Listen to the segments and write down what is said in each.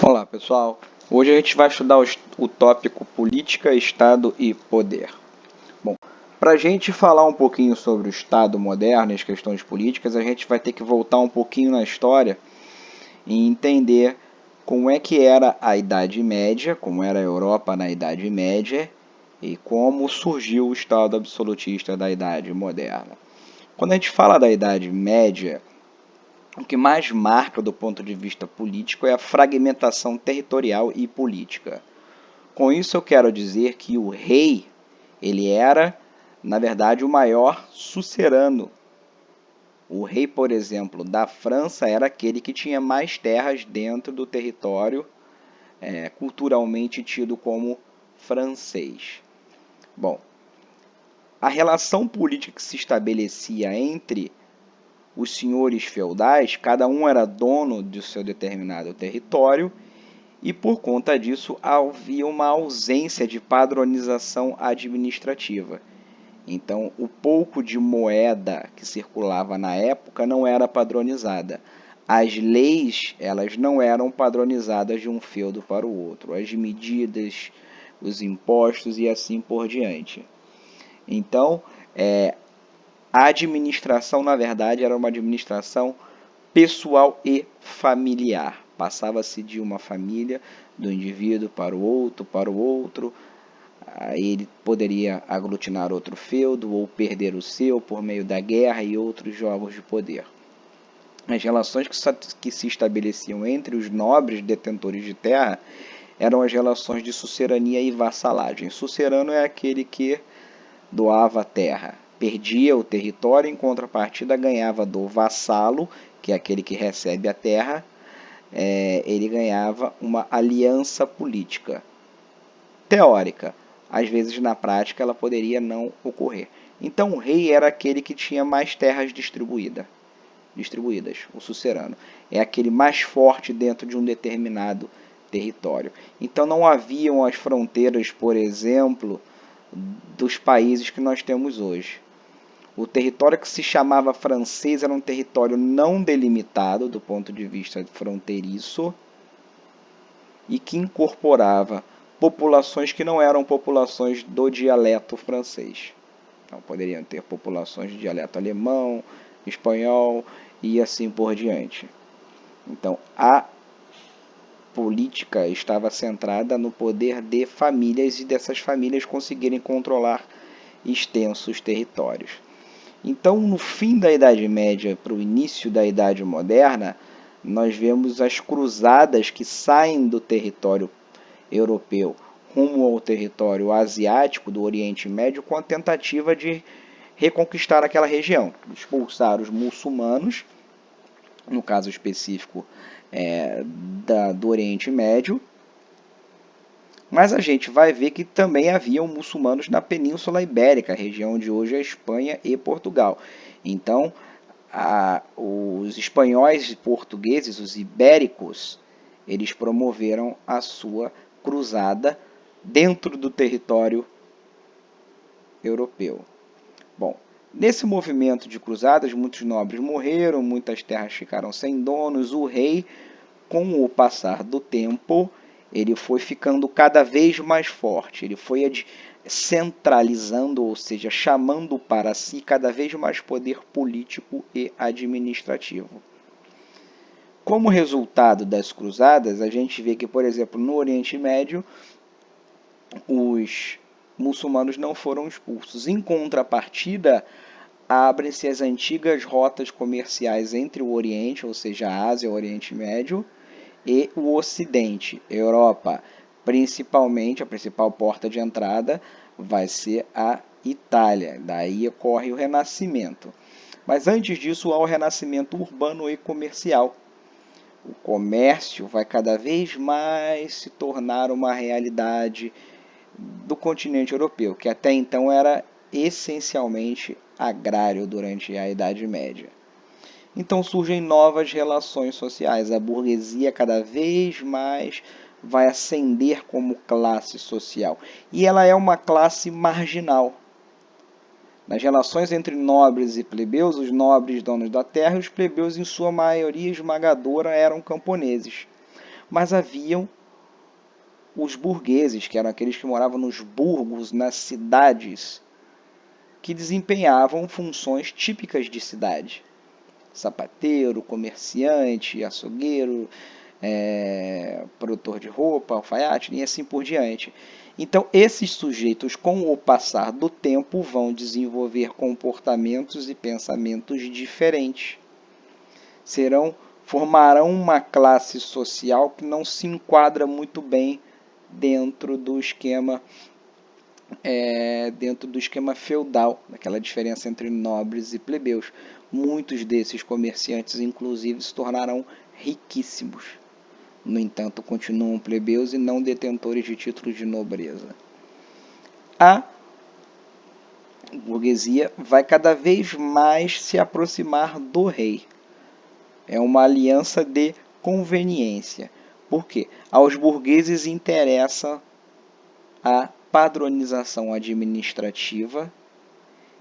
Olá pessoal, hoje a gente vai estudar o tópico Política, Estado e Poder. Bom, para a gente falar um pouquinho sobre o Estado moderno e as questões políticas, a gente vai ter que voltar um pouquinho na história e entender como é que era a Idade Média, como era a Europa na Idade Média e como surgiu o Estado absolutista da Idade Moderna. Quando a gente fala da Idade Média, o que mais marca do ponto de vista político é a fragmentação territorial e política. Com isso eu quero dizer que o rei, ele era, na verdade, o maior sucerano. O rei, por exemplo, da França era aquele que tinha mais terras dentro do território culturalmente tido como francês. Bom, a relação política que se estabelecia entre os senhores feudais, cada um era dono de seu determinado território e por conta disso havia uma ausência de padronização administrativa. Então, o pouco de moeda que circulava na época não era padronizada. As leis, elas não eram padronizadas de um feudo para o outro. As medidas, os impostos e assim por diante. Então, a administração, na verdade, era uma administração pessoal e familiar. Passava-se de uma família, do indivíduo para o outro. Aí ele poderia aglutinar outro feudo ou perder o seu por meio da guerra e outros jogos de poder. As relações que se estabeleciam entre os nobres detentores de terra eram as relações de sucerania e vassalagem. Sucerano é aquele que doava a terra, perdia o território, em contrapartida ganhava do vassalo, que é aquele que recebe a terra, ele ganhava uma aliança política teórica. Às vezes, na prática, ela poderia não ocorrer. Então, o rei era aquele que tinha mais terras distribuídas. O sucerano é aquele mais forte dentro de um determinado território. Então, não haviam as fronteiras, por exemplo, dos países que nós temos hoje. O território que se chamava francês era um território não delimitado do ponto de vista fronteiriço e que incorporava populações que não eram populações do dialeto francês. Então, poderiam ter populações de dialeto alemão, espanhol e assim por diante. Então, a política estava centrada no poder de famílias e dessas famílias conseguirem controlar extensos territórios. Então, no fim da Idade Média para o início da Idade Moderna, nós vemos as cruzadas que saem do território europeu rumo ao território asiático do Oriente Médio com a tentativa de reconquistar aquela região, expulsar os muçulmanos, no caso específico do Oriente Médio. Mas a gente vai ver que também haviam muçulmanos na Península Ibérica, região de hoje é Espanha e Portugal. Então, os espanhóis e portugueses, os ibéricos, eles promoveram a sua cruzada dentro do território europeu. Bom, nesse movimento de cruzadas, muitos nobres morreram, muitas terras ficaram sem donos. O rei, com o passar do tempo, ele foi ficando cada vez mais forte, ele foi centralizando, ou seja, chamando para si cada vez mais poder político e administrativo. Como resultado das cruzadas, a gente vê que, por exemplo, no Oriente Médio, os muçulmanos não foram expulsos. Em contrapartida, abrem-se as antigas rotas comerciais entre o Oriente, ou seja, a Ásia, o Oriente Médio, e o Ocidente, Europa. Principalmente, a principal porta de entrada vai ser a Itália. Daí ocorre o Renascimento. Mas antes disso, há o renascimento urbano e comercial. O comércio vai cada vez mais se tornar uma realidade do continente europeu, que até então era essencialmente agrário durante a Idade Média. Então surgem novas relações sociais. A burguesia cada vez mais vai ascender como classe social. E ela é uma classe marginal. Nas relações entre nobres e plebeus, os nobres donos da terra e os plebeus, em sua maioria esmagadora, eram camponeses. mas haviam os burgueses, que eram aqueles que moravam nos burgos, nas cidades, que desempenhavam funções típicas de cidade. Sapateiro, comerciante, açougueiro, produtor de roupa, alfaiate e assim por diante. Então, esses sujeitos, com o passar do tempo, vão desenvolver comportamentos e pensamentos diferentes. Formarão uma classe social que não se enquadra muito bem dentro do esquema feudal, daquela diferença entre nobres e plebeus. Muitos desses comerciantes, inclusive, se tornarão riquíssimos. No entanto, continuam plebeus e não detentores de títulos de nobreza. A burguesia vai cada vez mais se aproximar do rei. É uma aliança de conveniência. Por quê? Aos burgueses interessa a padronização administrativa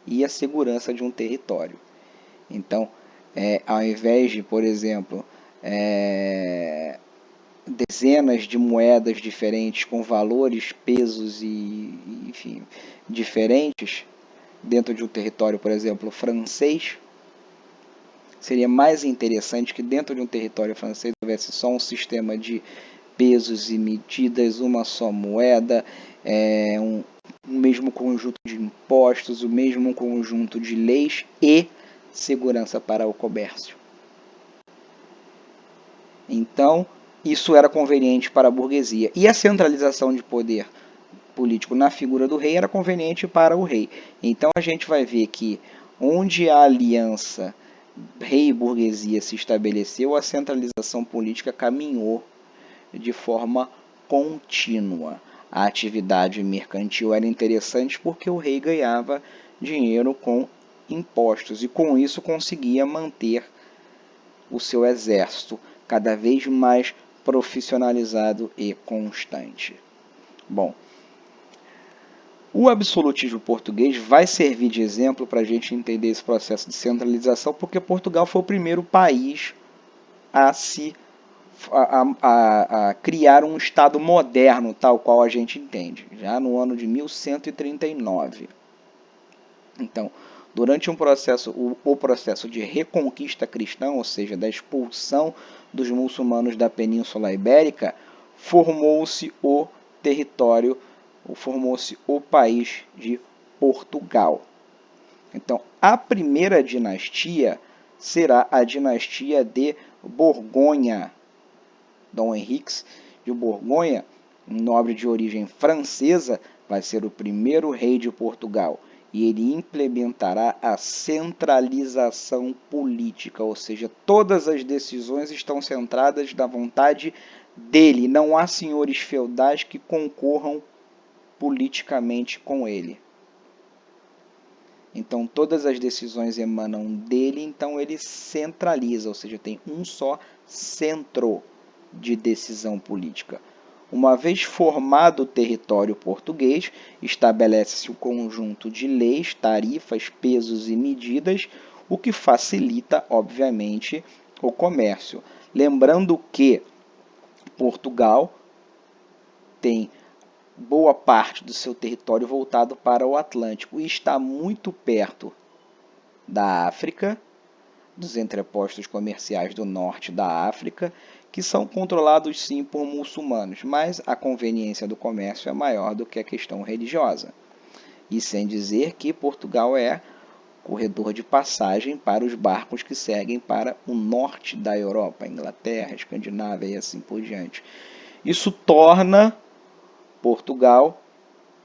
e a segurança de um território. Então, ao invés de, por exemplo, dezenas de moedas diferentes com valores, pesos enfim, diferentes dentro de um território, por exemplo, francês, seria mais interessante que dentro de um território francês houvesse só um sistema de pesos e medidas, uma só moeda, um mesmo conjunto de impostos, o mesmo conjunto de leis e segurança para o comércio. Então, isso era conveniente para a burguesia. E a centralização de poder político na figura do rei era conveniente para o rei. Então, a gente vai ver que onde a aliança rei e burguesia se estabeleceu, a centralização política caminhou de forma contínua. A atividade mercantil era interessante porque o rei ganhava dinheiro com impostos e com isso conseguia manter o seu exército cada vez mais profissionalizado e constante. Bom, o absolutismo português vai servir de exemplo para a gente entender esse processo de centralização, porque Portugal foi o primeiro país a criar um Estado moderno, tal qual a gente entende, já no ano de 1139. Então, durante o processo de reconquista cristã, ou seja, da expulsão dos muçulmanos da Península Ibérica, formou-se o país de Portugal. Então, a primeira dinastia será a dinastia de Borgonha. Dom Henriques de Borgonha, um nobre de origem francesa, vai ser o primeiro rei de Portugal. E ele implementará a centralização política, ou seja, todas as decisões estão centradas na vontade dele. Não há senhores feudais que concorram politicamente com ele. Então, todas as decisões emanam dele, então ele centraliza, ou seja, tem um só centro de decisão política. Uma vez formado o território português, estabelece-se um conjunto de leis, tarifas, pesos e medidas, o que facilita, obviamente, o comércio. Lembrando que Portugal tem boa parte do seu território voltado para o Atlântico e está muito perto da África, dos entrepostos comerciais do norte da África, que são controlados sim por muçulmanos, mas a conveniência do comércio é maior do que a questão religiosa. E sem dizer que Portugal é corredor de passagem para os barcos que seguem para o norte da Europa, Inglaterra, Escandinávia e assim por diante. Isso torna Portugal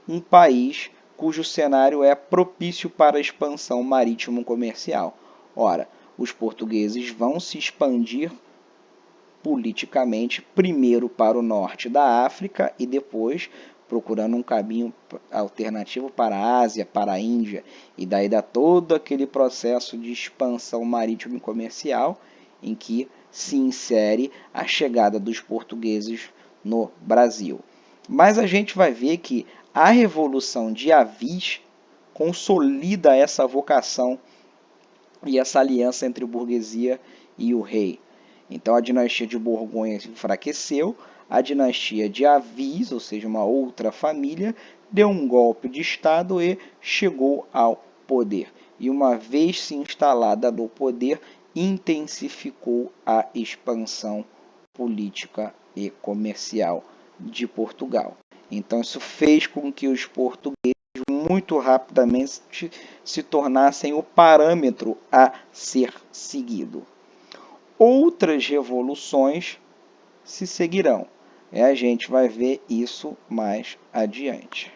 um país cujo cenário é propício para a expansão marítimo-comercial. Ora, os portugueses vão se expandir politicamente, primeiro para o norte da África e depois procurando um caminho alternativo para a Ásia, para a Índia, e daí dá todo aquele processo de expansão marítimo e comercial em que se insere a chegada dos portugueses no Brasil. Mas a gente vai ver que a Revolução de Avis consolida essa vocação e essa aliança entre a burguesia e o rei. Então a dinastia de Borgonha se enfraqueceu, a dinastia de Avis, ou seja, uma outra família, deu um golpe de Estado e chegou ao poder. E uma vez se instalada no poder, intensificou a expansão política e comercial de Portugal. Então isso fez com que os portugueses muito rapidamente se tornassem o parâmetro a ser seguido. Outras revoluções se seguirão. A gente vai ver isso mais adiante.